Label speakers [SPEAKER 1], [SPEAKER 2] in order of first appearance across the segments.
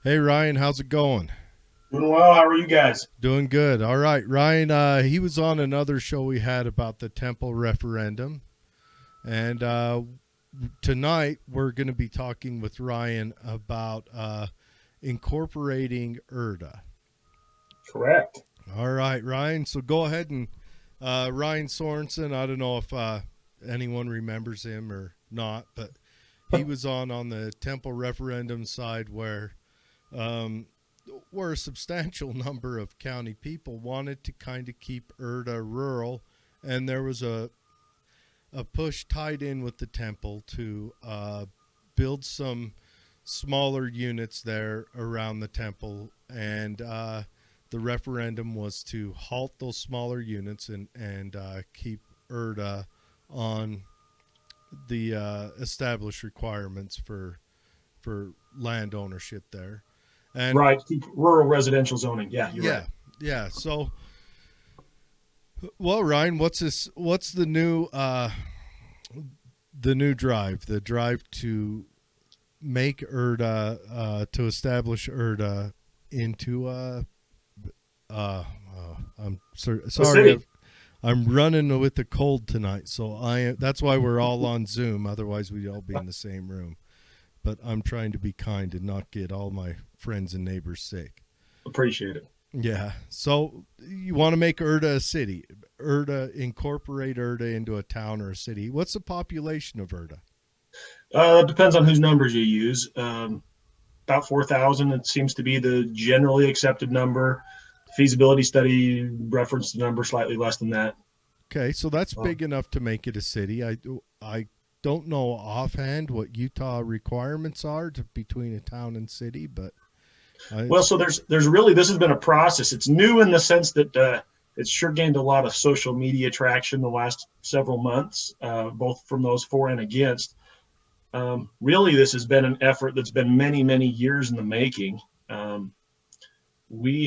[SPEAKER 1] Hey Ryan, how's it going?
[SPEAKER 2] Doing well. How are you guys?
[SPEAKER 1] Doing good. All right, Ryan. He was on another show we had about the Temple referendum, and tonight we're going to be talking with Ryan about incorporating Erda.
[SPEAKER 2] Correct.
[SPEAKER 1] All right, Ryan. So go ahead and Ryan Sorensen. I don't know if anyone remembers him or not, but he was on the Temple referendum side um, where a substantial number of county people wanted to kind of keep Erda rural, and there was a push tied in with the temple to build some smaller units there around the temple, and the referendum was to halt those smaller units and keep Erda on the established requirements for land ownership there. And
[SPEAKER 2] Right. Keep rural residential zoning. Yeah, you're right.
[SPEAKER 1] yeah, yeah. So, well, Ryan, what's this? What's the new drive? The drive to make Erda, to establish Erda into
[SPEAKER 2] The
[SPEAKER 1] sorry.
[SPEAKER 2] city.
[SPEAKER 1] I'm running with the cold tonight, so that's why we're all on Zoom. Otherwise, we'd all be in the same room. But I'm trying to be kind and not get all my friends and neighbors sick.
[SPEAKER 2] Appreciate it.
[SPEAKER 1] Yeah. So you want to make Erda a city? Erda incorporate Erda into a town or a city. What's the population of Erda?
[SPEAKER 2] It depends on whose numbers you use. About 4,000. It seems to be the generally accepted number. The feasibility study referenced the number slightly less than that.
[SPEAKER 1] Okay, so that's
[SPEAKER 2] Uh,
[SPEAKER 1] big enough to make it a city. I don't know offhand what Utah requirements are between a town and city, but
[SPEAKER 2] well,
[SPEAKER 1] it's
[SPEAKER 2] so there's really this has been a process. It's new in the sense that it's sure gained a lot of social media traction the last several months, both from those for and against. Really, this has been an effort that's been many, many years in the making. Um, we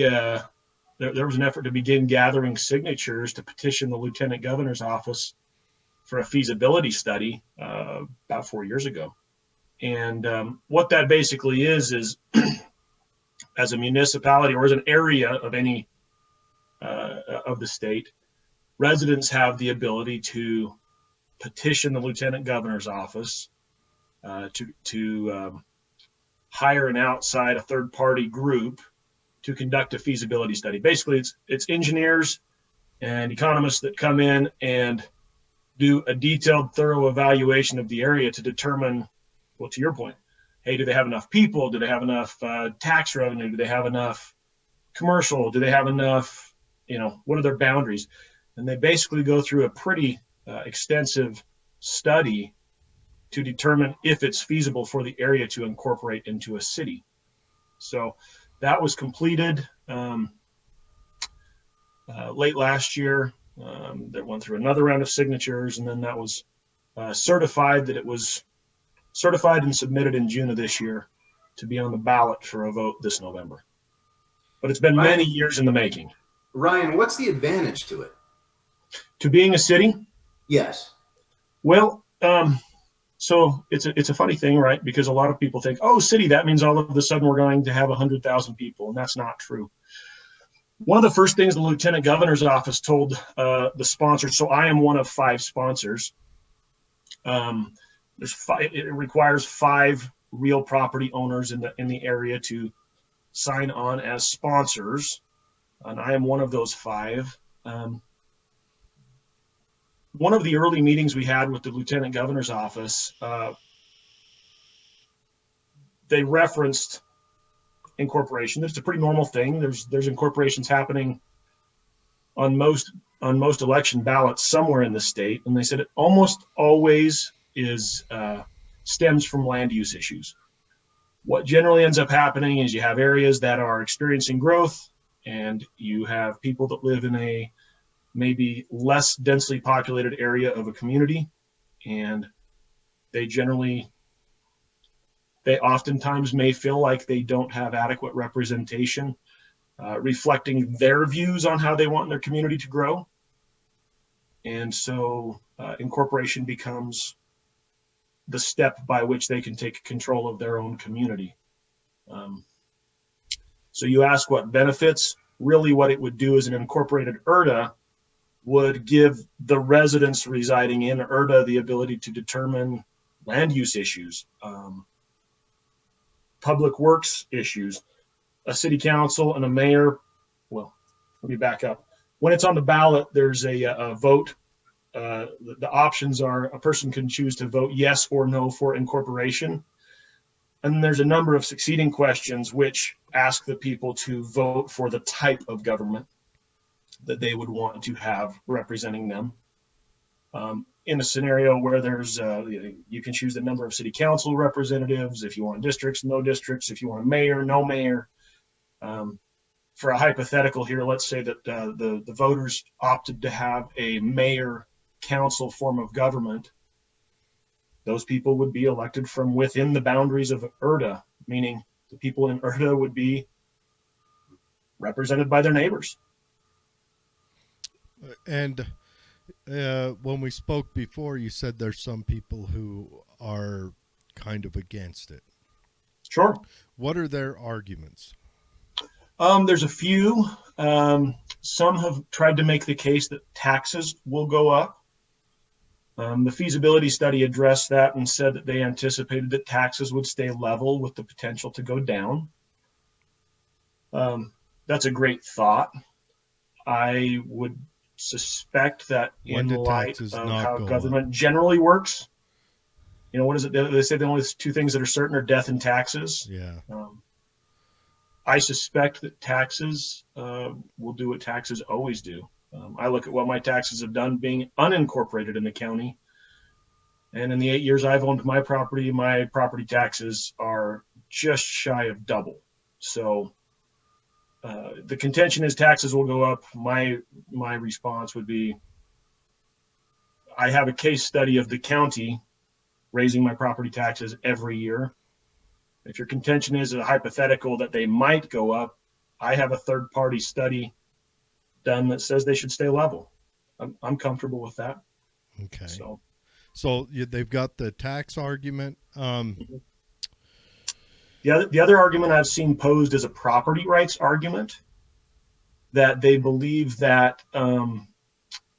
[SPEAKER 2] there was an effort to begin gathering signatures to petition the lieutenant governor's office for a feasibility study about 4 years ago. And what that basically is as a municipality or as an area of any of the state, residents have the ability to petition the lieutenant governor's office to hire an outside, a third party group to conduct a feasibility study. Basically, it's engineers and economists that come in and do a detailed, thorough evaluation of the area to determine, well, to your point, hey, do they have enough people? Do they have enough tax revenue? Do they have enough commercial? Do they have enough? What are their boundaries? And they basically go through a pretty extensive study to determine if it's feasible for the area to incorporate into a city. So that was completed late last year. That went through another round of signatures, and then that was certified that it was certified and submitted in June of this year to be on the ballot for a vote this November. But it's been
[SPEAKER 3] Ryan,
[SPEAKER 2] many years in the making.
[SPEAKER 3] Ryan, what's the advantage to it?
[SPEAKER 2] To being a city,
[SPEAKER 3] Yes.
[SPEAKER 2] well, so it's a funny thing, right? Because a lot of people think, oh, city, that means all of a sudden we're going to have 100,000 people, and that's not true. One of the first things the lieutenant governor's office told the sponsors, so I am one of five sponsors. Um, it requires five real property owners in the area to sign on as sponsors, and I am one of those five. One of the early meetings we had with the lieutenant governor's office, they referenced incorporation. It's a pretty normal thing. There's incorporations happening on most election ballots somewhere in the state, and they said it almost always is stems from land use issues. What generally ends up happening is you have areas that are experiencing growth, and you have people that live in a maybe less densely populated area of a community, and they generally they oftentimes may feel like they don't have adequate representation reflecting their views on how they want their community to grow. And so incorporation becomes the step by which they can take control of their own community. Um, So you ask what benefits. Really what it would do is an incorporated Erda would give the residents residing in Erda the ability to determine land use issues, public works issues. A city council and a mayor, well, let me back up. When it's on the ballot, there's a vote. The options are a person can choose to vote yes or no for incorporation. And there's a number of succeeding questions which ask the people to vote for the type of government that they would want to have representing them. In a scenario where there's, you can choose the number of city council representatives, if you want districts, no districts, if you want a mayor, no mayor. For a hypothetical here, let's say that the voters opted to have a mayor council form of government. Those people would be elected from within the boundaries of Erda, meaning the people in Erda would be represented by their neighbors.
[SPEAKER 1] And when we spoke before, you said there's some people who are kind of against it.
[SPEAKER 2] Sure.
[SPEAKER 1] What are their arguments?
[SPEAKER 2] There's a few. Some have tried to make the case that taxes will go up. The feasibility study addressed that and said that they anticipated that taxes would stay level with the potential to go down. That's a great thought. I would suspect that in light of how government generally works, what is it? They say the only two things that are certain are death and taxes.
[SPEAKER 1] Yeah.
[SPEAKER 2] I suspect that taxes will do what taxes always do. I look at what my taxes have done being unincorporated in the county. And in the 8 years I've owned my property taxes are just shy of double. So the contention is taxes will go up. My response would be, I have a case study of the county raising my property taxes every year. If your contention is a hypothetical that they might go up, I have a third-party study done that says they should stay level. I'm comfortable with that.
[SPEAKER 1] Okay. So they've got the tax argument.
[SPEAKER 2] The other argument I've seen posed is a property rights argument, that they believe that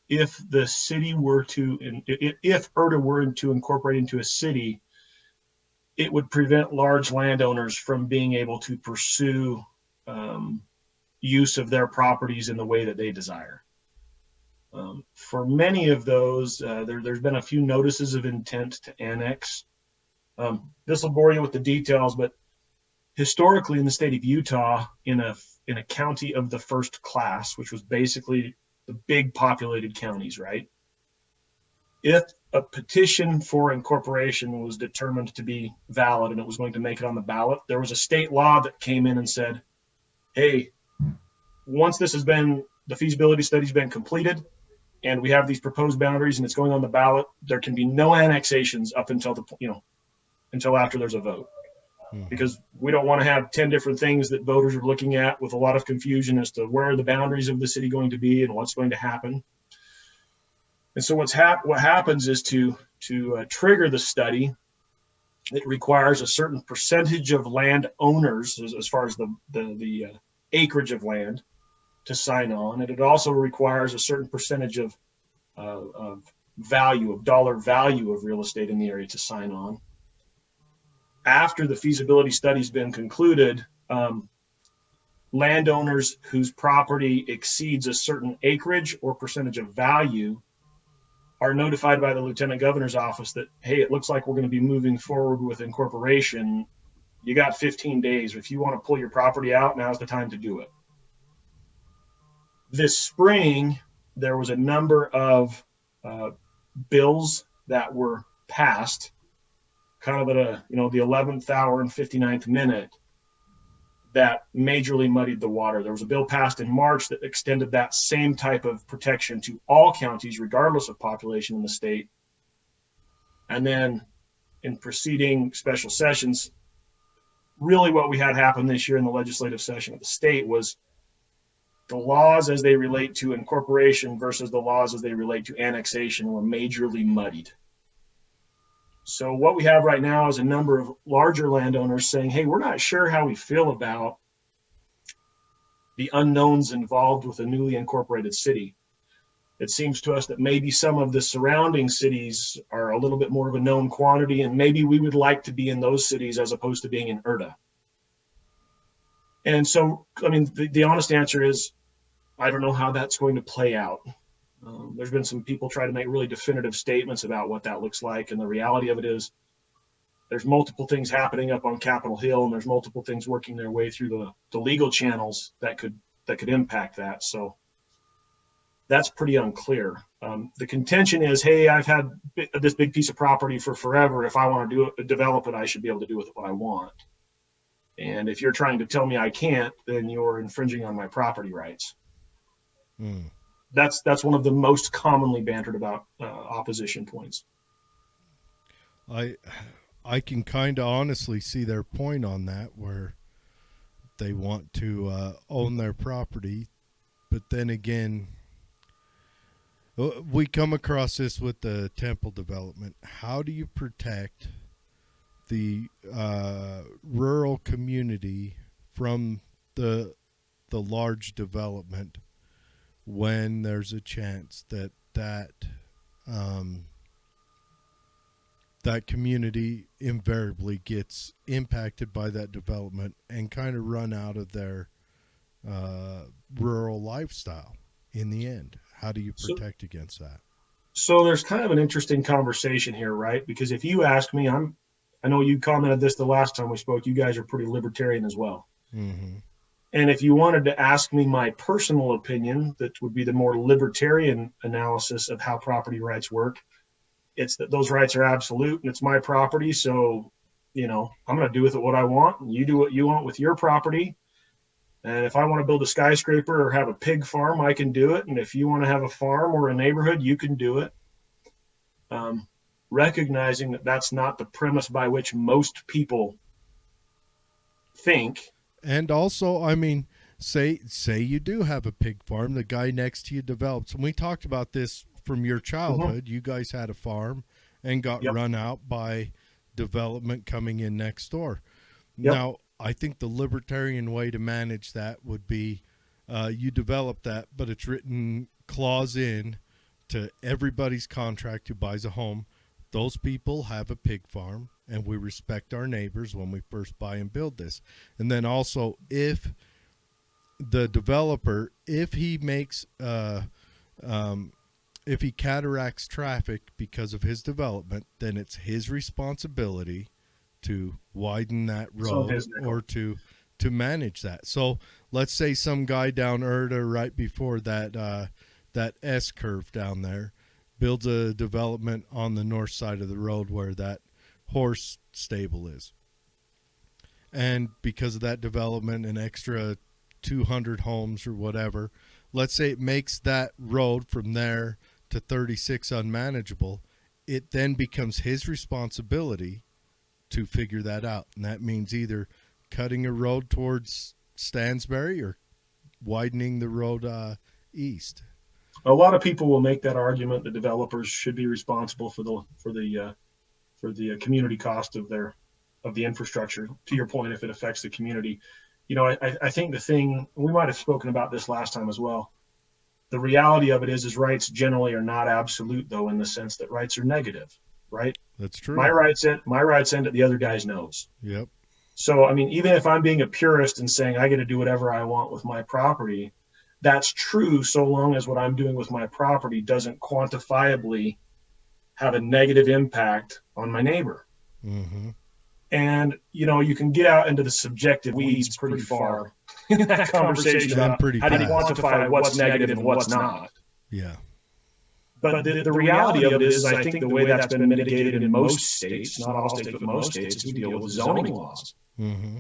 [SPEAKER 2] if the city were to, if Erda were to incorporate into a city, it would prevent large landowners from being able to pursue use of their properties in the way that they desire. For many of those, there's been a few notices of intent to annex. This will bore you with the details, but historically in the state of Utah, in a county of the first class, which was basically the big populated counties, right? If a petition for incorporation was determined to be valid and it was going to make it on the ballot, there was a state law that came in and said, hey, once the feasibility study's been completed and we have these proposed boundaries and it's going on the ballot, there can be no annexations up until until after there's a vote. Because we don't want to have 10 different things that voters are looking at with a lot of confusion as to where are the boundaries of the city going to be and what's going to happen. And so what happens is to trigger the study, it requires a certain percentage of land owners as far as the acreage of land to sign on. And it also requires a certain percentage of dollar value of real estate in the area to sign on. After the feasibility study's been concluded, landowners whose property exceeds a certain acreage or percentage of value are notified by the lieutenant governor's office that, hey, it looks like we're going to be moving forward with incorporation. You got 15 days. If you want to pull your property out, now's the time to do it. This spring, there was a number of bills that were passed kind of at the 11th hour and 59th minute that majorly muddied the water. There was a bill passed in March that extended that same type of protection to all counties, regardless of population in the state. And then in preceding special sessions, really what we had happen this year in the legislative session of the state was the laws as they relate to incorporation versus the laws as they relate to annexation were majorly muddied. So what we have right now is a number of larger landowners saying, hey, we're not sure how we feel about the unknowns involved with a newly incorporated city. It seems to us that maybe some of the surrounding cities are a little bit more of a known quantity, and maybe we would like to be in those cities as opposed to being in Erda. And so, I mean, the honest answer is, I don't know how that's going to play out. There's been some people try to make really definitive statements about what that looks like, and the reality of it is there's multiple things happening up on Capitol Hill, and there's multiple things working their way through the legal channels that could impact that. So that's pretty unclear. The contention is, hey, I've had this big piece of property for forever. If I want to develop it, I should be able to do with it what I want. And if you're trying to tell me I can't, then you're infringing on my property rights. That's one of the most commonly bantered about opposition points.
[SPEAKER 1] I can kind of honestly see their point on that, where they want to own their property, but then again, we come across this with the temple development. How do you protect the rural community from the large development when there's a chance that community invariably gets impacted by that development and kind of run out of their rural lifestyle in the end? How do you protect against that?
[SPEAKER 2] So there's kind of an interesting conversation here, right? Because if you ask me, I know you commented this the last time we spoke, you guys are pretty libertarian as well.
[SPEAKER 1] Mm-hmm.
[SPEAKER 2] And if you wanted to ask me my personal opinion, that would be the more libertarian analysis of how property rights work. It's that those rights are absolute and it's my property. So, I'm going to do with it what I want, and you do what you want with your property. And if I want to build a skyscraper or have a pig farm, I can do it. And if you want to have a farm or a neighborhood, you can do it. Recognizing that that's not the premise by which most people think.
[SPEAKER 1] And also, I mean, say you do have a pig farm, the guy next to you develops. And we talked about this from your childhood. Mm-hmm. You guys had a farm and got run out by development coming in next door. Yep. Now, I think the libertarian way to manage that would be you develop that, but it's written clause in to everybody's contract who buys a home. Those people have a pig farm, and we respect our neighbors when we first buy and build this. And then also, if the developer, if he makes, if he cataracts traffic because of his development, then it's his responsibility to widen that road or to manage that. So let's say some guy down Erda right before that S curve down there builds a development on the north side of the road where that horse stable is. And because of that development, an extra 200 homes or whatever, let's say it makes that road from there to 36 unmanageable. It then becomes his responsibility to figure that out. And that means either cutting a road towards Stansbury or widening the road east.
[SPEAKER 2] A lot of people will make that argument that developers should be responsible for the community cost of the infrastructure. To your point, if it affects the community, I think the thing, we might have spoken about this last time as well. The reality of it is rights generally are not absolute, though, in the sense that rights are negative, right?
[SPEAKER 1] That's true.
[SPEAKER 2] My rights end at the other guy's nose.
[SPEAKER 1] Yep.
[SPEAKER 2] So, I mean, even if I'm being a purist and saying I get to do whatever I want with my property, that's true so long as what I'm doing with my property doesn't quantifiably have a negative impact on my neighbor.
[SPEAKER 1] Mm-hmm.
[SPEAKER 2] And, you can get out into the subjective weeds pretty far in that conversation about how do you quantify what's negative and what's not.
[SPEAKER 1] Yeah.
[SPEAKER 2] But the reality of it is, I think the way that's been mitigated in most states, not all states, but most states, is we deal with zoning laws.
[SPEAKER 1] Mm-hmm.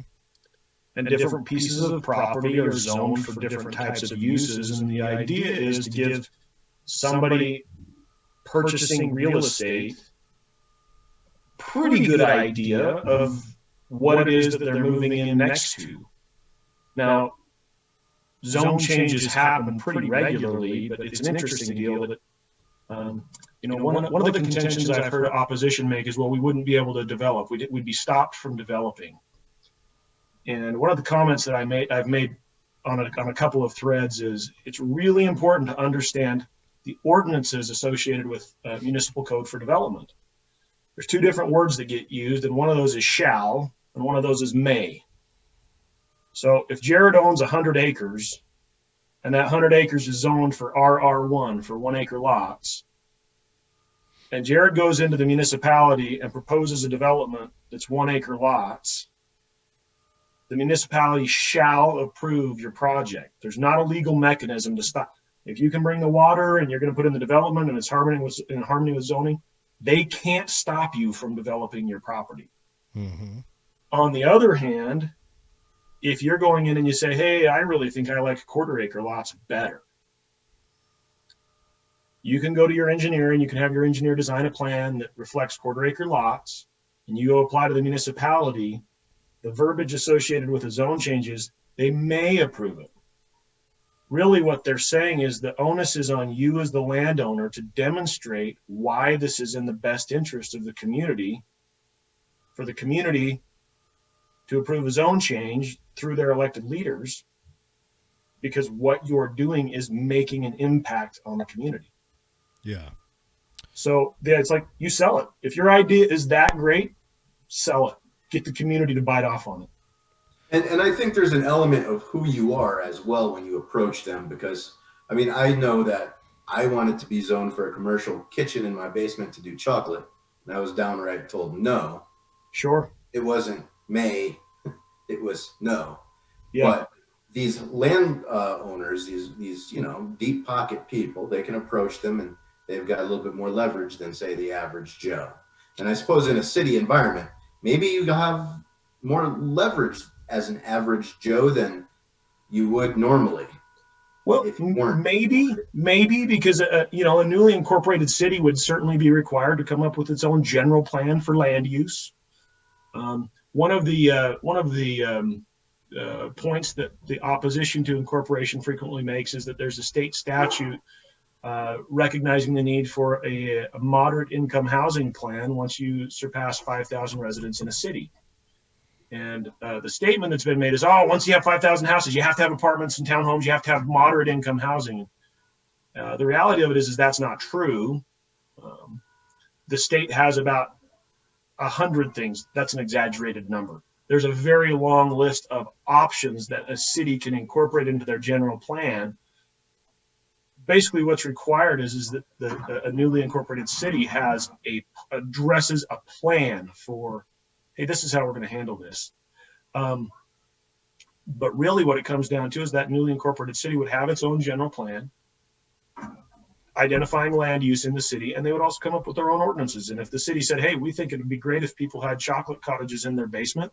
[SPEAKER 2] And different pieces of property are zoned for different types of uses. And the idea is to give somebody purchasing real estate pretty good idea of what it is that they're moving in next to. Now, zone changes happen pretty regularly, but it's an interesting deal that, one of the contentions I've heard opposition make is, well, we wouldn't be able to develop. We'd be stopped from developing. And one of the comments that I've made on a couple of threads is it's really important to understand the ordinances associated with municipal code for development. There's two different words that get used, and one of those is shall, and one of those is may. So if Jared owns 100 acres, and that 100 acres is zoned for RR1 for 1 acre lots, and Jared goes into the municipality and proposes a development that's 1 acre lots, the municipality shall approve your project. There's not a legal mechanism to stop. If you can bring the water and you're going to put in the development and it's in harmony with zoning, they can't stop you from developing your property.
[SPEAKER 1] Mm-hmm.
[SPEAKER 2] On the other hand, if you're going in and you say, hey, I really think I like 1/4 acre lots better, you can go to your engineer and you can have your engineer design a plan that reflects 1/4 acre lots, and you go apply to the municipality. The verbiage associated with the zone changes, they may approve it. Really what they're saying is the onus is on you as the landowner to demonstrate why this is in the best interest of the community, for the community to approve a zone change through their elected leaders, because what you're doing is making an impact on the community.
[SPEAKER 1] Yeah.
[SPEAKER 2] So yeah, it's like you sell it. If your idea is that great, sell it. Get the community to bite off on it.
[SPEAKER 3] And I think there's an element of who you are as well when you approach them, because I mean, I know that I wanted to be zoned for a commercial kitchen in my basement to do chocolate, and I was downright told no.
[SPEAKER 2] Sure.
[SPEAKER 3] It wasn't may, it was no.
[SPEAKER 2] Yeah.
[SPEAKER 3] But these land owners, these deep pocket people, they can approach them and they've got a little bit more leverage than say the average Joe. And I suppose in a city environment, maybe you have more leverage as an average Joe than you would normally.
[SPEAKER 2] Well, maybe because a newly incorporated city would certainly be required to come up with its own general plan for land use. One of the points that the opposition to incorporation frequently makes is that there's a state statute recognizing the need for a moderate income housing plan once you surpass 5,000 residents in a city. And the statement that's been made is, once you have 5,000 houses, you have to have apartments and townhomes, you have to have moderate income housing. The reality of it is that's not true. The state has about 100 things. That's an exaggerated number. There's a very long list of options that a city can incorporate into their general plan. Basically, what's required is that a newly incorporated city addresses a plan for, hey, this is how we're going to handle this. But really what it comes down to is that newly incorporated city would have its own general plan, identifying land use in the city, and they would also come up with their own ordinances. And if the city said, hey, we think it would be great if people had chocolate cottages in their basement,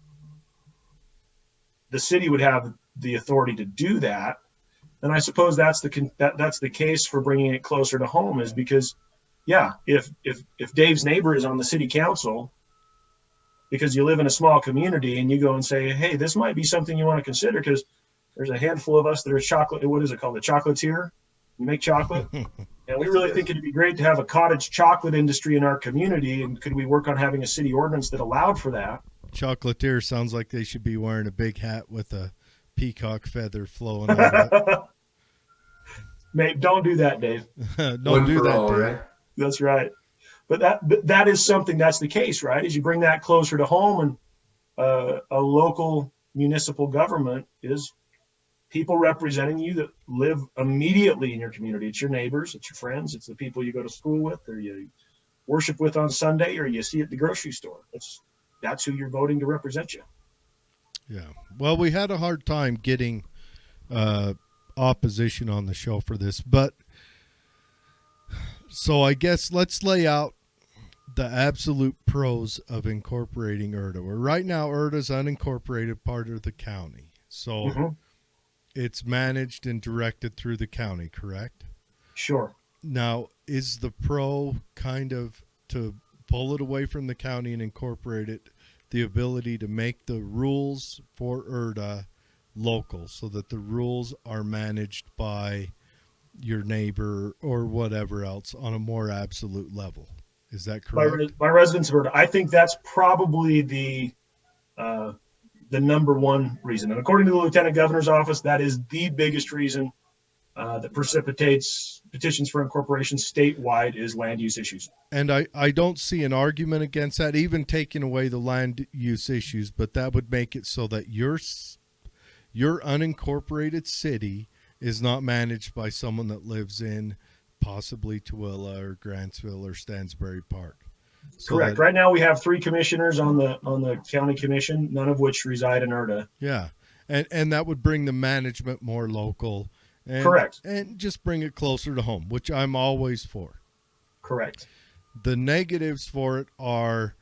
[SPEAKER 2] the city would have the authority to do that. And I suppose that's the case for bringing it closer to home, is because, yeah, if Dave's neighbor is on the city council, because you live in a small community and you go and say, hey, this might be something you want to consider, because there's a handful of us that are chocolate. What is it called? The chocolatier. We make chocolate. And we really think it'd be great to have a cottage chocolate industry in our community. And could we work on having a city ordinance that allowed for that?
[SPEAKER 1] Chocolatier sounds like they should be wearing a big hat with a peacock feather flowing on it.
[SPEAKER 2] Mate, don't do that, Dave.
[SPEAKER 1] Don't do that, Dave.
[SPEAKER 2] Right? That's right. But that is something that's the case, right? As you bring that closer to home, and a local municipal government is people representing you that live immediately in your community. It's your neighbors, it's your friends, it's the people you go to school with, or you worship with on Sunday, or you see at the grocery store. That's who you're voting to represent you.
[SPEAKER 1] Yeah. Well, we had a hard time getting opposition on the show for this, but so I guess let's lay out the absolute pros of incorporating Erda. Where right now Erda's unincorporated part of the county, so it's managed and directed through the county, correct?
[SPEAKER 2] Sure.
[SPEAKER 1] Now, is the pro kind of to pull it away from the county and incorporate it, the ability to make the rules for Erda local, so that the rules are managed by your neighbor or whatever else on a more absolute level? Is that correct?
[SPEAKER 2] By residents of Erda, I think that's probably the the number one reason. And according to the Lieutenant Governor's office, that is the biggest reason that precipitates petitions for incorporation statewide is land use issues.
[SPEAKER 1] And I don't see an argument against that, even taking away the land use issues, but that would make it so that your unincorporated city is not managed by someone that lives in possibly Tooele or Grantsville or Stansbury Park. So
[SPEAKER 2] Correct. Right now we have 3 commissioners on the county commission, none of which reside in Erda.
[SPEAKER 1] Yeah. And that would bring the management more local. And,
[SPEAKER 2] Correct.
[SPEAKER 1] And just bring it closer to home, which I'm always for.
[SPEAKER 2] Correct.
[SPEAKER 1] The negatives for it are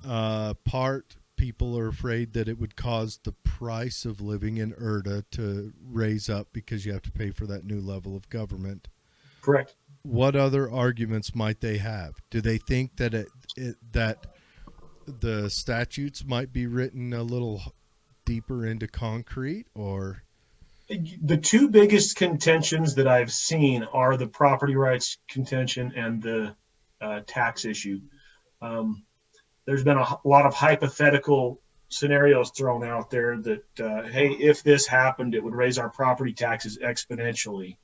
[SPEAKER 1] part people are afraid that it would cause the price of living in Erda to raise up because you have to pay for that new level of government.
[SPEAKER 2] Correct.
[SPEAKER 1] What other arguments might they have? Do they think that that the statutes might be written a little deeper into concrete, or?
[SPEAKER 2] The 2 biggest contentions that I've seen are the property rights contention and the tax issue. There's been a lot of hypothetical scenarios thrown out there that, hey, if this happened, it would raise our property taxes exponentially.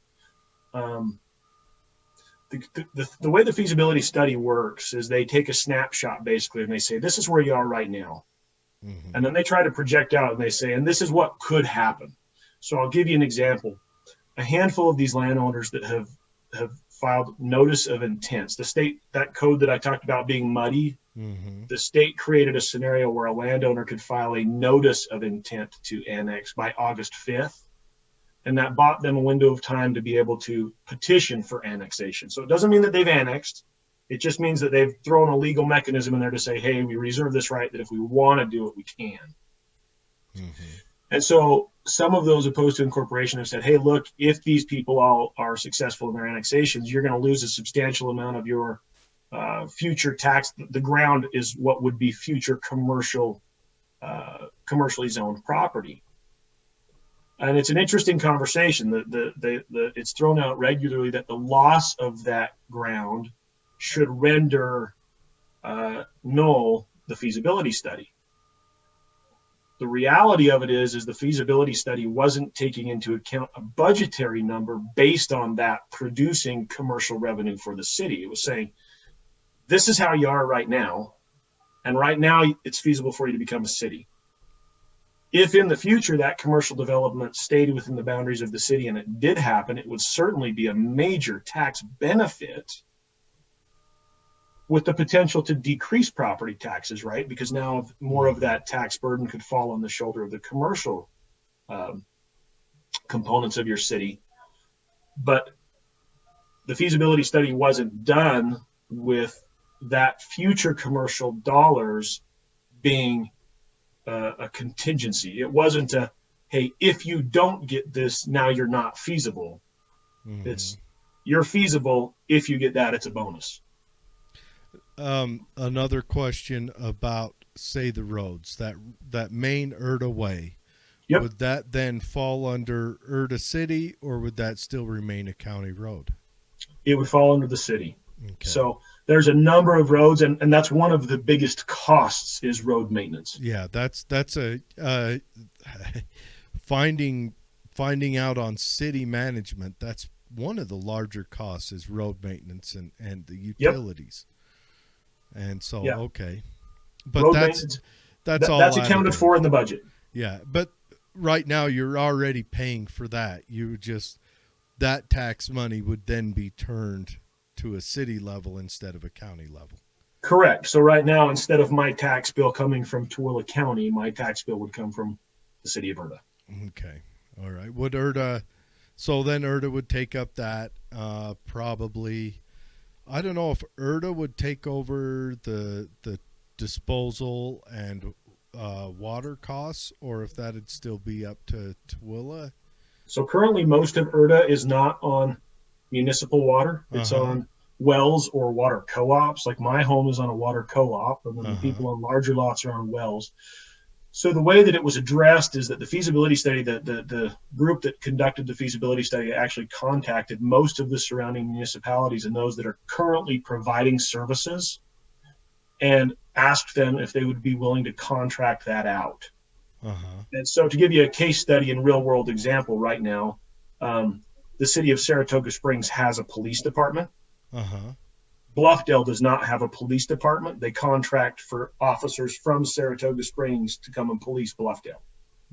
[SPEAKER 2] The way the feasibility study works is they take a snapshot basically and they say, this is where you are right now. Mm-hmm. And then they try to project out and they say, and this is what could happen. So I'll give you an example. A handful of these landowners that have filed notice of intents. The state, that code that I talked about being muddy, mm-hmm. the state created a scenario where a landowner could file a notice of intent to annex by August 5th. And that bought them a window of time to be able to petition for annexation. So it doesn't mean that they've annexed. It just means that they've thrown a legal mechanism in there to say, hey, we reserve this right that if we want to do it, we can. Mm-hmm. And so some of those opposed to incorporation have said, hey, look, if these people all are successful in their annexations, you're going to lose a substantial amount of your future tax. The ground is what would be future commercially zoned property. And it's an interesting conversation. It's thrown out regularly that the loss of that ground should render null the feasibility study. The reality of it is the feasibility study wasn't taking into account a budgetary number based on that producing commercial revenue for the city. It was saying, this is how you are right now, and right now it's feasible for you to become a city. If in the future that commercial development stayed within the boundaries of the city and it did happen, it would certainly be a major tax benefit with the potential to decrease property taxes, right? Because now more of that tax burden could fall on the shoulder of the commercial components of your city. But the feasibility study wasn't done with that future commercial dollars being a contingency. It wasn't a, hey, if you don't get this, now you're not feasible. Mm-hmm. It's, you're feasible. If you get that, it's a bonus.
[SPEAKER 1] Another question about, say, the roads, that main Erda way.
[SPEAKER 2] Yep.
[SPEAKER 1] Would that then fall under Erda City, or would that still remain a county road?
[SPEAKER 2] It would fall under the city.
[SPEAKER 1] Okay.
[SPEAKER 2] So there's a number of roads, and that's one of the biggest costs is road maintenance.
[SPEAKER 1] Yeah, that's a finding out on city management. That's one of the larger costs is road maintenance and the utilities. Yep. And so, yeah. Okay, but road that's all
[SPEAKER 2] that's accounted for in the budget.
[SPEAKER 1] Yeah, but right now you're already paying for that. That tax money would then be turned to a city level instead of a county level.
[SPEAKER 2] Correct. So right now, instead of my tax bill coming from Tooele County, my tax bill would come from the city of Erda.
[SPEAKER 1] Okay. All right. Would Erda, so then Erda would take up that probably, I don't know if Erda would take over the disposal and water costs, or if that'd still be up to Tooele.
[SPEAKER 2] So currently most of Erda is not on municipal water. It's on wells or water co-ops. Like my home is on a water co-op, and then the people on larger lots are on wells. So the way that it was addressed is that the feasibility study, the group that conducted the feasibility study actually contacted most of the surrounding municipalities and those that are currently providing services and asked them if they would be willing to contract that out.
[SPEAKER 1] Uh-huh.
[SPEAKER 2] And so, to give you a case study and real world example right now, the city of Saratoga Springs has a police department.
[SPEAKER 1] Uh-huh.
[SPEAKER 2] Bluffdale does not have a police department. They contract for officers from Saratoga Springs to come and police Bluffdale.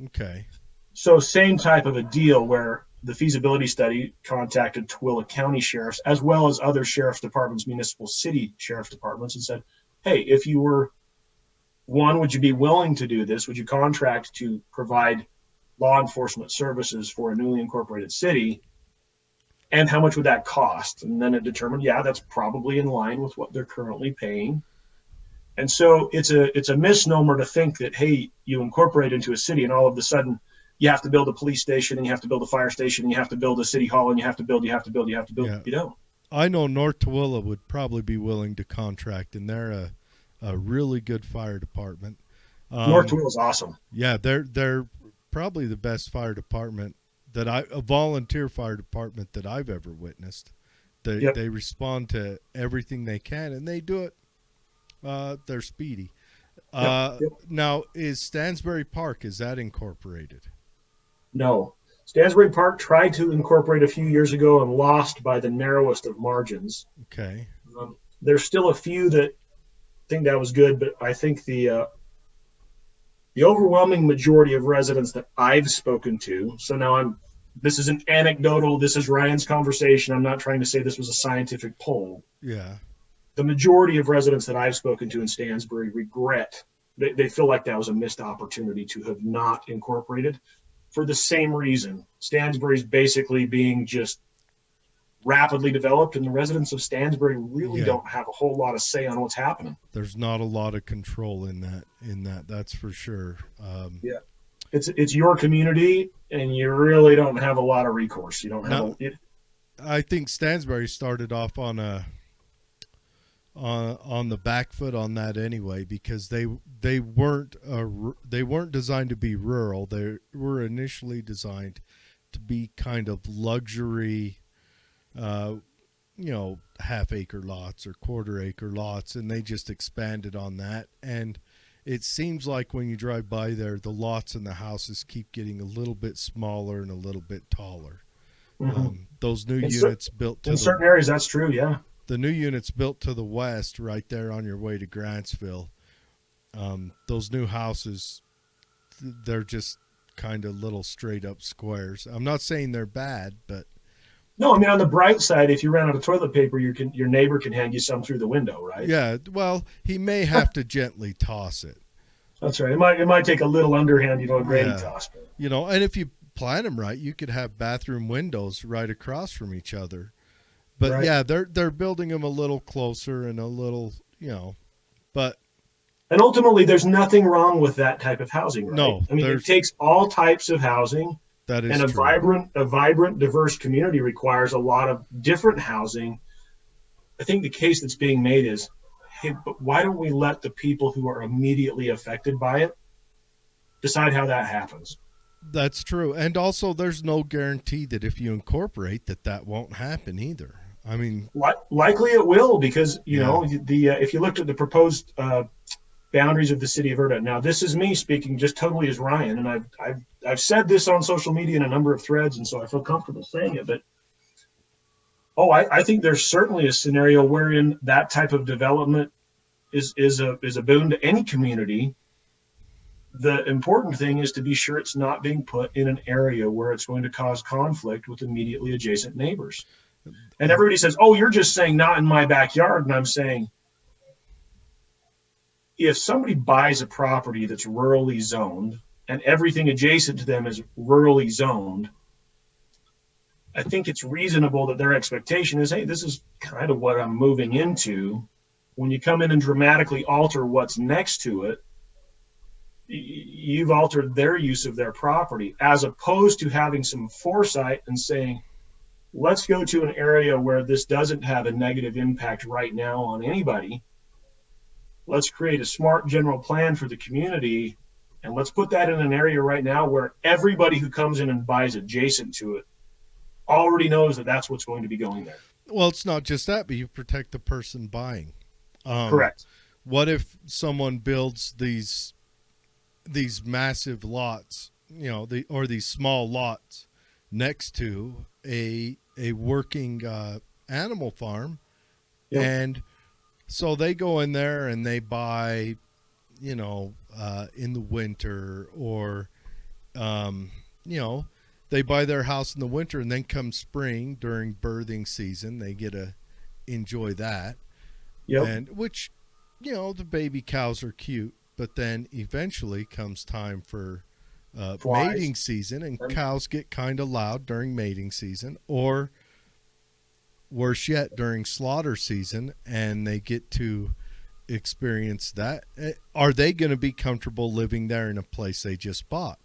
[SPEAKER 1] Okay.
[SPEAKER 2] So same type of a deal where the feasibility study contacted Tooele County sheriffs as well as other sheriff's departments, municipal city sheriff's departments, and said, hey, if you were one, would you be willing to do this? Would you contract to provide law enforcement services for a newly incorporated city? And how much would that cost? And then it determined, yeah, that's probably in line with what they're currently paying. And so it's a misnomer to think that, hey, you incorporate into a city and all of a sudden you have to build a police station and you have to build a fire station and you have to build a city hall and you have to build.
[SPEAKER 1] Yeah.
[SPEAKER 2] You don't.
[SPEAKER 1] I know North Tooele would probably be willing to contract, and they're a really good fire department.
[SPEAKER 2] North Tooele is awesome.
[SPEAKER 1] Yeah, they're probably the best fire department a volunteer fire department that I've ever witnessed. They respond to everything they can, and they do it. They're speedy. Now, is Stansbury Park, is that incorporated?
[SPEAKER 2] No. Stansbury Park tried to incorporate a few years ago and lost by the narrowest of margins.
[SPEAKER 1] Okay.
[SPEAKER 2] There's still a few that think that was good, but I think the overwhelming majority of residents that I've spoken to, so now this is an anecdotal, this is Ryan's conversation. I'm not trying to say this was a scientific poll.
[SPEAKER 1] Yeah.
[SPEAKER 2] The majority of residents that I've spoken to in Stansbury regret, they feel like that was a missed opportunity to have not incorporated for the same reason. Stansbury's basically being just rapidly developed, and the residents of Stansbury really don't have a whole lot of say on what's happening.
[SPEAKER 1] There's not a lot of control in that. That's for sure.
[SPEAKER 2] Yeah. It's your community, and you really don't have a lot of recourse. You don't have
[SPEAKER 1] I think Stansbury started off on the back foot on that anyway, because they weren't designed to be rural. They were initially designed to be kind of luxury, half-acre lots or quarter-acre lots, and they just expanded on that. And it seems like when you drive by there, the lots and the houses keep getting a little bit smaller and a little bit taller.
[SPEAKER 2] Mm-hmm.
[SPEAKER 1] Those new units built to
[SPEAKER 2] in certain areas, that's true, yeah.
[SPEAKER 1] The new units built to the west, right there on your way to Grantsville, those new houses, they're just kind of little straight-up squares. I'm not saying they're bad, but...
[SPEAKER 2] No, I mean, on the bright side, if you ran out of toilet paper, your neighbor can hand you some through the window, right?
[SPEAKER 1] Yeah, well, he may have to gently toss it.
[SPEAKER 2] That's right. It might take a little underhand, a Grady toss.
[SPEAKER 1] And if you plan them right, you could have bathroom windows right across from each other. But
[SPEAKER 2] right.
[SPEAKER 1] Yeah, they're building them a little closer and a little, but.
[SPEAKER 2] And ultimately, there's nothing wrong with that type of housing, right?
[SPEAKER 1] No,
[SPEAKER 2] I mean, it takes all types of housing.
[SPEAKER 1] That is
[SPEAKER 2] and
[SPEAKER 1] true.
[SPEAKER 2] a vibrant, diverse community requires a lot of different housing. I think the case that's being made is, hey, but why don't we let the people who are immediately affected by it decide how that happens?
[SPEAKER 1] That's true. And also, there's no guarantee that if you incorporate that won't happen either. I mean,
[SPEAKER 2] likely it will, because if you looked at the proposed boundaries of the city of Erda. Now, this is me speaking just totally as Ryan, and I've said this on social media in a number of threads, and so I feel comfortable saying it. But I think there's certainly a scenario wherein that type of development is a boon to any community. The important thing is to be sure it's not being put in an area where it's going to cause conflict with immediately adjacent neighbors. And everybody says, "Oh, you're just saying not in my backyard," and I'm saying, if somebody buys a property that's rurally zoned and everything adjacent to them is rurally zoned, I think it's reasonable that their expectation is, hey, this is kind of what I'm moving into. When you come in and dramatically alter what's next to it, you've altered their use of their property, as opposed to having some foresight and saying, let's go to an area where this doesn't have a negative impact right now on anybody. Let's create a smart general plan for the community, and let's put that in an area right now where everybody who comes in and buys adjacent to it already knows that that's what's going to be going there.
[SPEAKER 1] Well, it's not just that, but you protect the person buying.
[SPEAKER 2] Correct.
[SPEAKER 1] What if someone builds these these massive lots, or these small lots next to a working animal farm.
[SPEAKER 2] Yep.
[SPEAKER 1] And so they go in there and they buy, in the winter, or, they buy their house in the winter, and then come spring during birthing season, they get to enjoy that.
[SPEAKER 2] Yep.
[SPEAKER 1] And which, the baby cows are cute, but then eventually comes time for mating season, and cows get kind of loud during mating season, or worse yet, during slaughter season, and they get to experience that. Are they going to be comfortable living there in a place they just bought?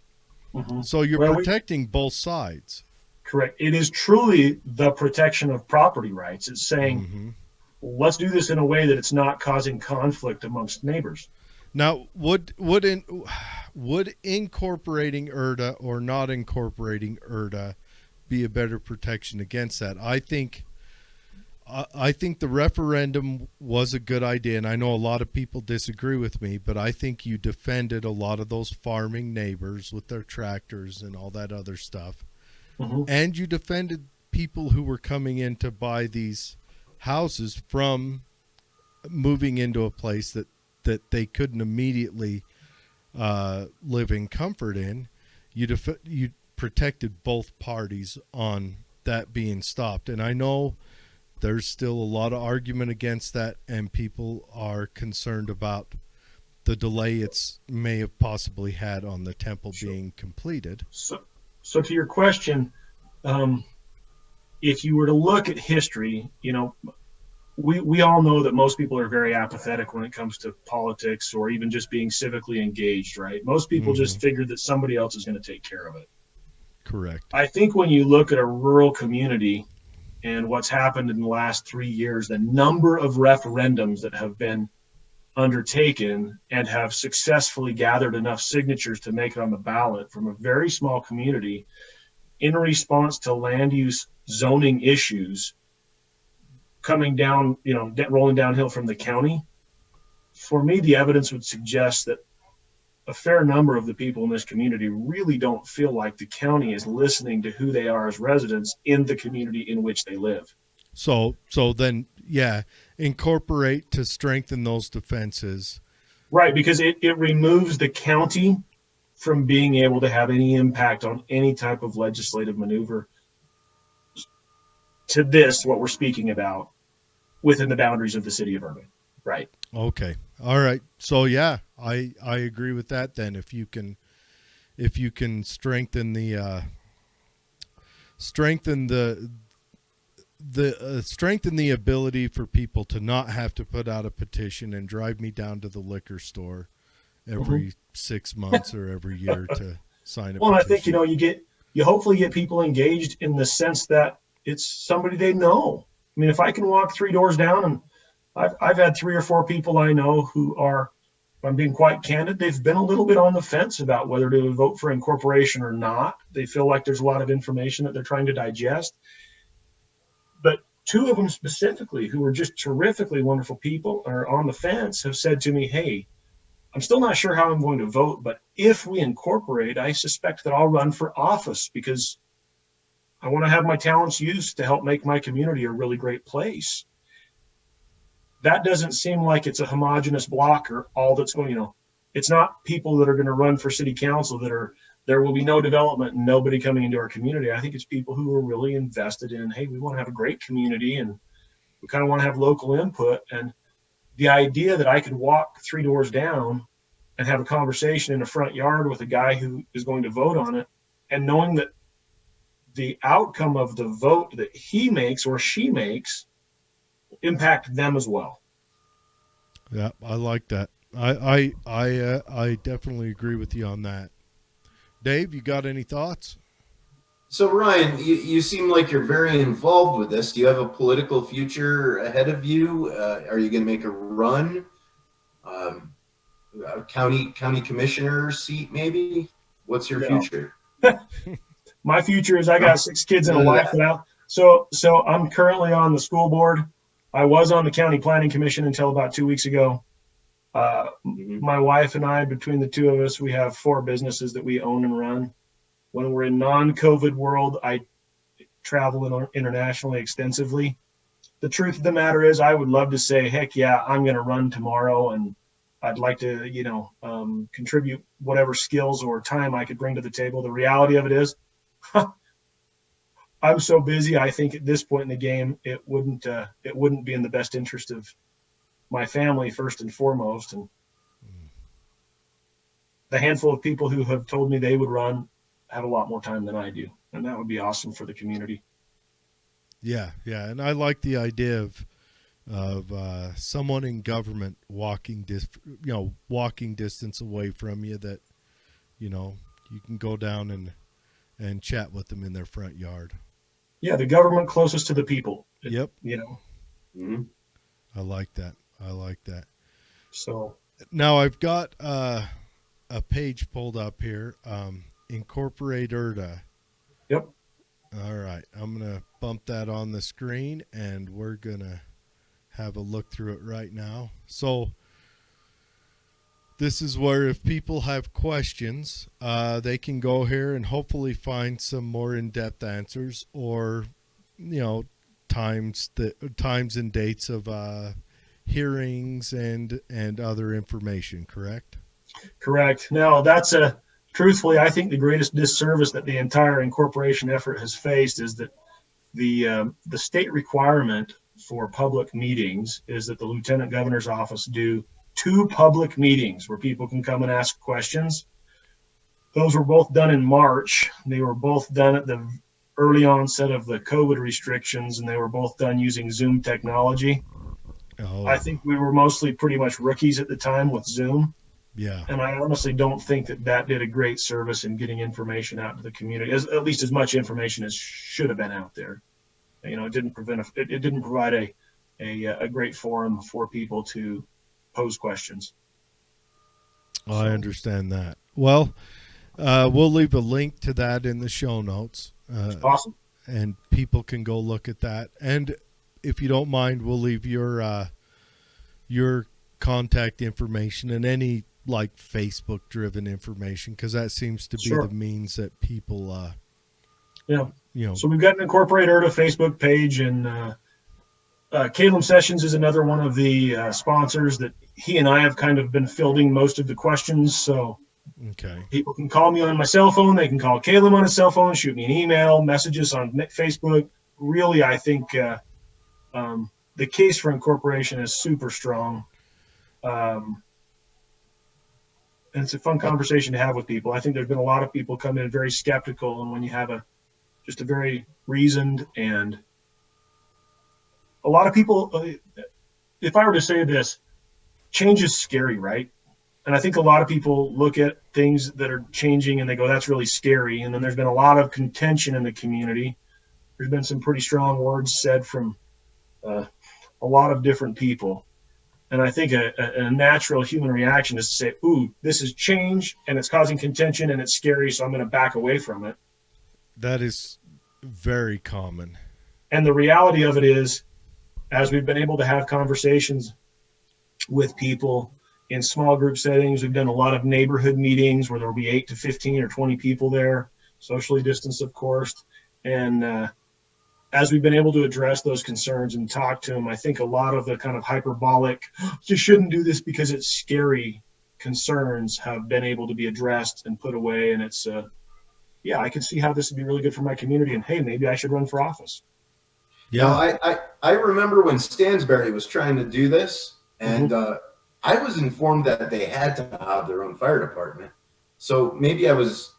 [SPEAKER 2] Mm-hmm.
[SPEAKER 1] So you're protecting both sides.
[SPEAKER 2] Correct. It is truly the protection of property rights. It's saying, let's do this in a way that it's not causing conflict amongst neighbors.
[SPEAKER 1] Now, would incorporating Erda or not incorporating Erda be a better protection against that? I think the referendum was a good idea, and I know a lot of people disagree with me, but I think you defended a lot of those farming neighbors with their tractors and all that other stuff. Mm-hmm. And you defended people who were coming in to buy these houses from moving into a place that they couldn't immediately live in comfort in. You protected both parties on that being stopped. And I know there's still a lot of argument against that, and people are concerned about the delay it's may have possibly had on the temple being completed.
[SPEAKER 2] So to your question, if you were to look at history, we all know that most people are very apathetic when it comes to politics or even just being civically engaged, right? Most people just figure that somebody else is going to take care of it.
[SPEAKER 1] Correct.
[SPEAKER 2] I think when you look at a rural community and what's happened in the last 3 years, the number of referendums that have been undertaken and have successfully gathered enough signatures to make it on the ballot from a very small community in response to land use zoning issues coming down, rolling downhill from the county. For me, the evidence would suggest that a fair number of the people in this community really don't feel like the county is listening to who they are as residents in the community in which they live.
[SPEAKER 1] So then, incorporate to strengthen those defenses.
[SPEAKER 2] Right, because it removes the county from being able to have any impact on any type of legislative maneuver to this, what we're speaking about, within the boundaries of the city of Erda. Right.
[SPEAKER 1] Okay. All right. So I agree with that then. If you can strengthen the ability for people to not have to put out a petition and drive me down to the liquor store every 6 months or every year to sign a petition.
[SPEAKER 2] I think, you hopefully get people engaged in the sense that it's somebody they know. I mean, if I can walk 3 doors down, and I've had 3 or 4 people I know who are, if I'm being quite candid, they've been a little bit on the fence about whether to vote for incorporation or not. They feel like there's a lot of information that they're trying to digest. But 2 of them specifically, who are just terrifically wonderful people, are on the fence, have said to me, hey, I'm still not sure how I'm going to vote, but if we incorporate, I suspect that I'll run for office because I want to have my talents used to help make my community a really great place. That doesn't seem like it's a homogenous block or all that's going, it's not people that are going to run for city council there will be no development and nobody coming into our community. I think it's people who are really invested in, hey, we want to have a great community and we kind of want to have local input. And the idea that I could walk 3 doors down and have a conversation in the front yard with a guy who is going to vote on it, and knowing that the outcome of the vote that he makes or she makes impact them as well.
[SPEAKER 1] Yeah, I like that. I definitely agree with you on that. Dave, you got any thoughts?
[SPEAKER 3] So Ryan, you seem like you're very involved with this. Do you have a political future ahead of you? Are you going to make a run? A county commissioner seat, maybe? What's your future?
[SPEAKER 2] My future is I got 6 kids and a wife now. So I'm currently on the school board. I was on the county planning commission until about 2 weeks ago. My wife and I, between the two of us, we have 4 businesses that we own and run. When we're in non-COVID world, I travel internationally extensively. The truth of the matter is, I would love to say, heck yeah, I'm going to run tomorrow, and I'd like to, contribute whatever skills or time I could bring to the table. The reality of it is, I'm so busy. I think at this point in the game, it wouldn't be in the best interest of my family first and foremost. And the handful of people who have told me they would run have a lot more time than I do, and that would be awesome for the community.
[SPEAKER 1] Yeah, and I like the idea of someone in government walking distance away from you, that you can go down and chat with them in their front yard.
[SPEAKER 2] Yeah, the government closest to the people.
[SPEAKER 1] Yep.
[SPEAKER 3] Mm-hmm.
[SPEAKER 1] I like that.
[SPEAKER 2] So
[SPEAKER 1] now I've got a page pulled up here. Incorporate Erda.
[SPEAKER 2] Yep.
[SPEAKER 1] All right, I'm gonna bump that on the screen, and we're gonna have a look through it right now. So this is where, if people have questions, they can go here and hopefully find some more in-depth answers, or times and dates of hearings and other information. Correct.
[SPEAKER 2] Now that's truthfully, I think the greatest disservice that the entire incorporation effort has faced is that the state requirement for public meetings is that the lieutenant governor's office do 2 public meetings where people can come and ask questions. Those were both done in March. They were both done at the early onset of the COVID restrictions, and they were both done using Zoom technology.
[SPEAKER 1] Oh.
[SPEAKER 2] I think we were mostly pretty much rookies at the time with Zoom.
[SPEAKER 1] Yeah.
[SPEAKER 2] And I honestly don't think that did a great service in getting information out to the community, at least as much information as should have been out there. It didn't provide a great forum for people to pose questions.
[SPEAKER 1] I understand that. Well, we'll leave a link to that in the show notes.
[SPEAKER 2] Awesome.
[SPEAKER 1] And people can go look at that. And if you don't mind, we'll leave your contact information and any Facebook driven information, because that seems to be
[SPEAKER 2] Sure.
[SPEAKER 1] the means that people
[SPEAKER 2] So we've got an Incorporate Erda Facebook page, and Caleb Sessions is another one of the sponsors that he and I have kind of been fielding most of the questions. So
[SPEAKER 1] okay,
[SPEAKER 2] people can call me on my cell phone. They can call Caleb on his cell phone, shoot me an email, messages on Facebook. Really, I think the case for incorporation is super strong. And it's a fun conversation to have with people. I think there's been a lot of people come in very skeptical, and when you have just a very reasoned, and a lot of people, if I were to say this, change is scary, right? And I think a lot of people look at things that are changing and they go, that's really scary. And then there's been a lot of contention in the community. There's been some pretty strong words said from a lot of different people. And I think a natural human reaction is to say, ooh, this is change and it's causing contention and it's scary, so I'm going to back away from it.
[SPEAKER 1] that is very common.
[SPEAKER 2] And the reality of it is, as we've been able to have conversations with people in small group settings, we've done a lot of neighborhood meetings where there'll be 8 to 15 or 20 people there, socially distanced, of course. And as we've been able to address those concerns and talk to them, I think a lot of the kind of hyperbolic, you shouldn't do this because it's scary, concerns have been able to be addressed and put away. And it's, yeah, I can see how this would be really good for my community. And hey, maybe I should run for office.
[SPEAKER 3] Yeah, I remember when Stansbury was trying to do this, and I was informed that they had to have their own fire department. So maybe I was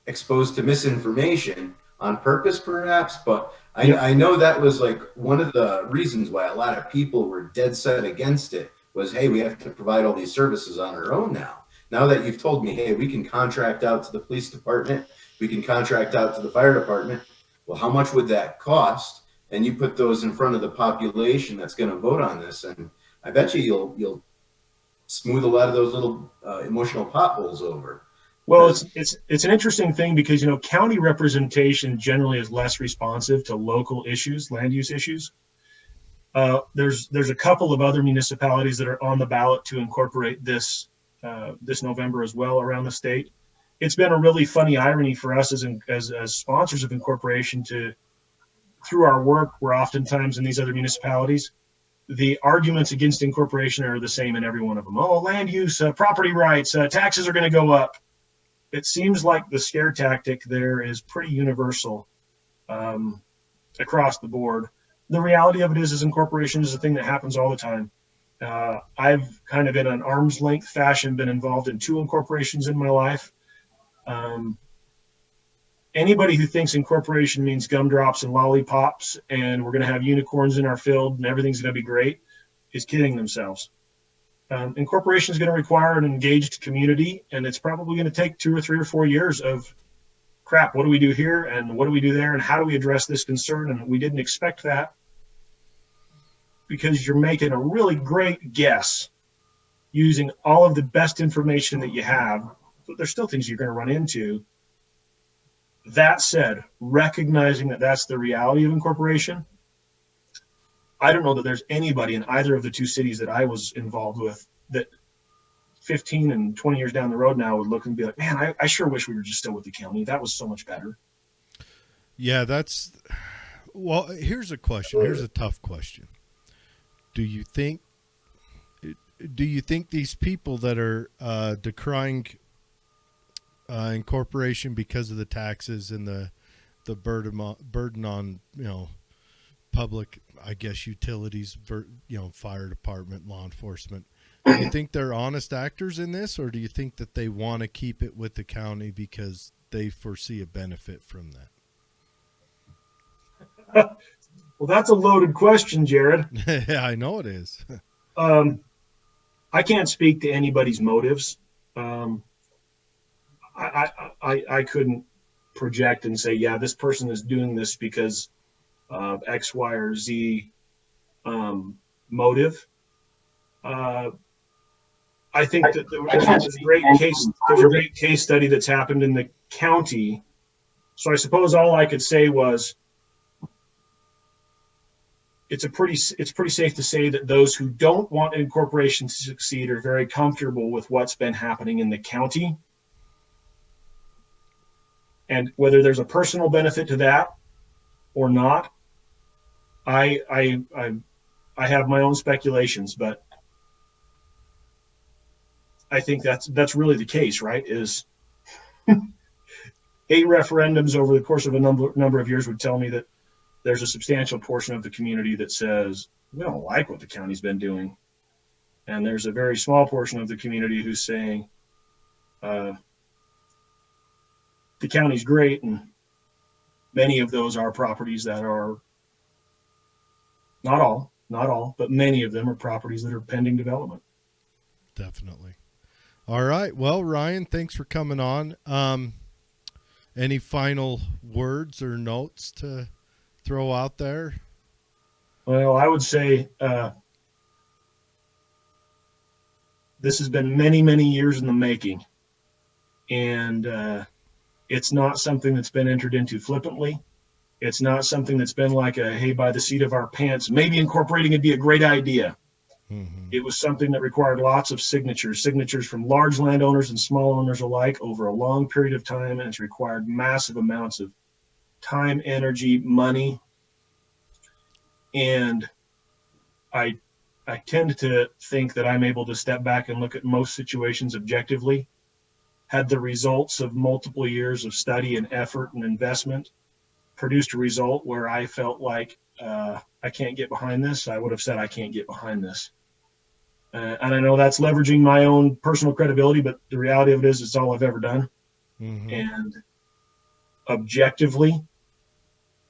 [SPEAKER 3] exposed to misinformation on purpose, perhaps, but I know that was like one of the reasons why a lot of people were dead set against it was, hey, we have to provide all these services on our own now. Now that you've told me, hey, we can contract out to the police department, we can contract out to the fire department. Well, how much would that cost? And you put those in front of the population that's going to vote on this, and I bet you'll smooth a lot of those little emotional potholes over.
[SPEAKER 2] Well, it's an interesting thing because, you know, county representation generally is less responsive to local issues, land use issues. There's a couple of other municipalities that are on the ballot to incorporate this this November as well around the state. It's been a really funny irony for us as sponsors of incorporation to, through our work, we're oftentimes in these other municipalities. The arguments against incorporation are the same in every one of them. Oh, land use, property rights, taxes are going to go up. It seems like the scare tactic there is pretty universal across the board. The reality of it is incorporation is a thing that happens all the time. I've kind of in an arm's length fashion been involved in 2 incorporations in my life. Anybody who thinks incorporation means gumdrops and lollipops and we're going to have unicorns in our field and everything's going to be great is kidding themselves. Incorporation is going to require an engaged community, and it's probably going to take 2 or 3 or 4 years of crap. What do we do here and what do we do there and how do we address this concern? And we didn't expect that, because you're making a really great guess using all of the best information that you have, but there's still things you're going to run into. That said, recognizing that that's the reality of incorporation, I don't know that there's anybody in either of the 2 cities that I was involved with that 15 and 20 years down the road now would look and be like, man, I sure wish we were just still with the county. That was so much better.
[SPEAKER 1] Yeah, well, here's a question. Here's a tough question. Do you think these people that are decrying incorporation because of the taxes and the burden on public, I guess, utilities, fire department, law enforcement, do you think they're honest actors in this, or do you think that they want to keep it with the county because they foresee a benefit from
[SPEAKER 2] that? Well, that's a loaded question, Jared.
[SPEAKER 1] Yeah, I know it is.
[SPEAKER 2] I can't speak to anybody's motives. I couldn't project and say, yeah, this person is doing this because of X, Y, or Z motive. I think that there's a great case study that's happened in the county. So I suppose all I could say was, it's pretty safe to say that those who don't want incorporation to succeed are very comfortable with what's been happening in the county. And whether there's a personal benefit to that or not, I have my own speculations, but I think that's really the case, right? Is 8 referendums over the course of a number of years would tell me that there's a substantial portion of the community that says, we don't like what the county's been doing. And there's a very small portion of the community who's saying, the county's great. And many of those are properties that are, not all, but many of them are properties that are pending development.
[SPEAKER 1] Definitely. All right. Well, Ryan, thanks for coming on. Any final words or notes to throw out there?
[SPEAKER 2] Well, I would say this has been many, many years in the making, and it's not something that's been entered into flippantly. It's not something that's been like a, hey, by the seat of our pants, maybe incorporating would be a great idea. Mm-hmm. It was something that required lots of signatures from large landowners and small owners alike over a long period of time, and it's required massive amounts of time, energy, money. And I tend to think that I'm able to step back and look at most situations objectively. Had the results of multiple years of study and effort and investment produced a result where I felt like I can't get behind this, I would have said I can't get behind this. And I know that's leveraging my own personal credibility, but the reality of it is it's all I've ever done. Mm-hmm. And objectively,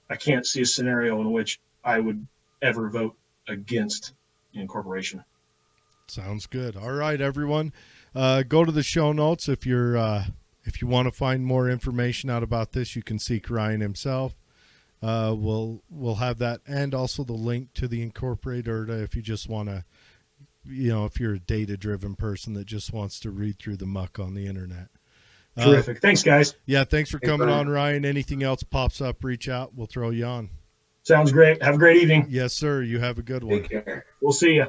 [SPEAKER 2] I can't see a scenario in which I would ever vote against incorporation.
[SPEAKER 1] Sounds good. All right, everyone. Go to the show notes. If you want to find more information out about this, you can seek Ryan himself. We'll have that, and also the link to the Incorporate Erda if you just want to, if you're a data-driven person that just wants to read through the muck on the internet.
[SPEAKER 2] Terrific. Thanks, guys.
[SPEAKER 1] Yeah, thanks for coming on, Ryan. Anything else pops up, reach out. We'll throw you on.
[SPEAKER 2] Sounds great. Have a great evening.
[SPEAKER 1] Yes, sir. You have a good one.
[SPEAKER 3] Take care.
[SPEAKER 2] We'll see you.